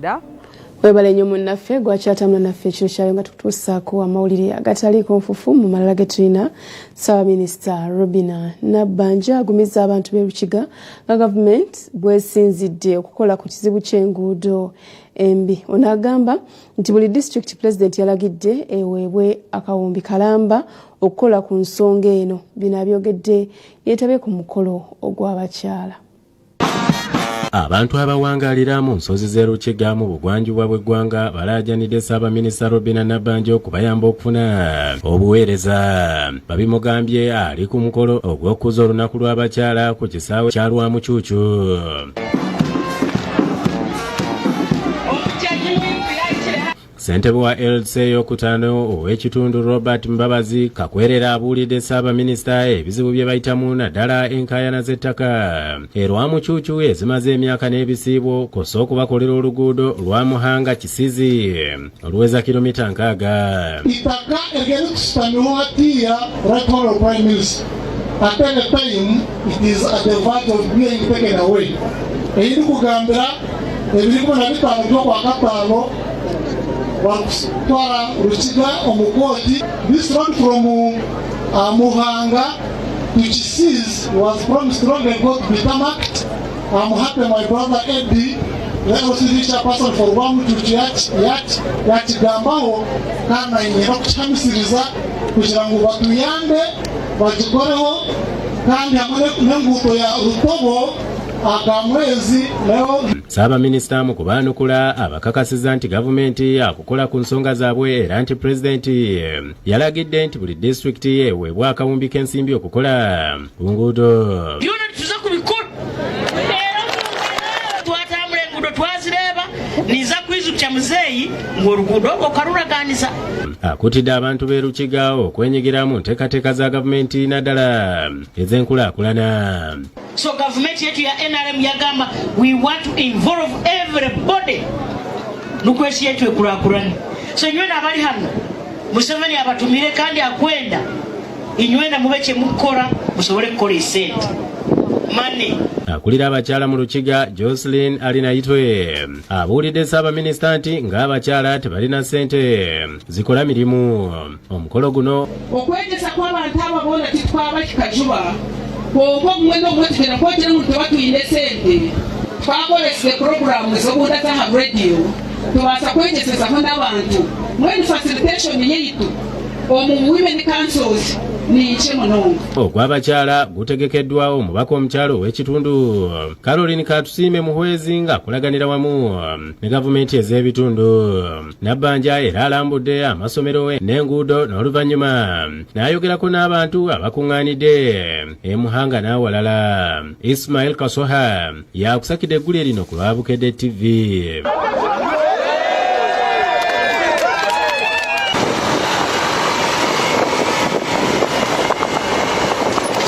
9. Webale nnyo munnaffe gwakyatamula naffe ekiro kyayo nga tutuusaako amawulire agataliiko nfufu mu malala ge tulina. Ssaabaminisita Nabbanja agumizza abantu b'e Lukiga nga gavumenti bwesinzidde okukola ku kizibu ky'enguudo embi. Ono agamba nti buli disitulikiti pulezidenti yalagidde eweebwe akawumbi kalamba okukola ku nsonga eno. Bino abyogedde yeetabye ku mukolo ogw'abakyala. Abantu abawangalira mu nsozi z'e Lukiga mu bugwanjuba bw'eggwanga balaajanidde Ssaabaminisita Nabbanja okubayamba okufuna obuweereza. Babimugambye ali ku mukolo ogw'okuzza olunaku lw'abakyala ku kisaawe kya Lwamucuucu. Ssente wa LC y'okutaano ow'ekitundu Robert Mbabazi Kakwerera abuulidde Ssaabaminisita ebizibu bye bayitamu naddala enkaayana z'ettaka Lwamucuucu ezimaze emyaka n'ebisiibo kosa okubakolera oluguudo lwa Muhanga Kisizi oluweza kilomita 6. Itaka egeri kusitamibwa hatiya right honorable prime minister. At any time it is at the verge of being taken away. Eyiri kugambira ebiri na bitano by'okwakataano Wakutwara Lukiga omukoti. This road from Muhanga to Kisizi was promised long ago to be tarmacked. I'm happy my brother Eddie, the OCD chairperson for Lwamucuucu yakigambaho kana inyera kukyamisiriza kugira ngo batuyambe bagikoreho kandi hamwe n'enguudo ya Rutobo akamwezi nayo. Ssaabaminisita mu kubaanukula abakakasizza nti gavumenti akukola ku nsonga zaabwe era nti pulezidenti yalagidde nti buli disitulikiti eweebwa akawumbi k'ensimbi okukola ku nguudo. Byonna tuza kubikola. Twatambula enguudo twazireeba niza kwizukya muzeeyi ng'oluguudo okalulaganiza. Akutidde abantu b'e Lukiga okwenyigira mu nteekateeka za gavumenti naddala ez'enkulaakulana. So government yetu ya NRM yagamba we want to involve everybody nukwesi yetu ekulakulani. So nywena abali hano Museveni abatumire kandi akwenda inywena mube kye mukola musobole kukola esente money. Akulira abakyala mu Lukiga Jocelyn Alinayitwe abuulidde Ssaabaminisita nti ng'abakyala tebalina ssente zikola mirimu. Omukolo guno okwegesa kw'abantu abo boona titwaba kikajuba Kwa mwendo mwetukena kwa jina mutewatuine sente twakolesile programu ez'obuunda za radio tubasa kwegeseza n'abantu mwenu facilitation yeitu omu women councils niche munonga. Ogw'abakyala gutegekeddwawo omubaka omukyalo ow'ekitundu Caroline Katusiime Muhwezi ng'akulaganira wamu ne gavumenti ez'ebitundu. Nabbanja era alambudde amasomero n'enguudo n'oluvannyuma n'ayogerako n'abantu abakuŋŋaanidde e Muhanga n'awalala. Ismail Kasoha yakusakidde eggule lino ku lwa Bukedde TV.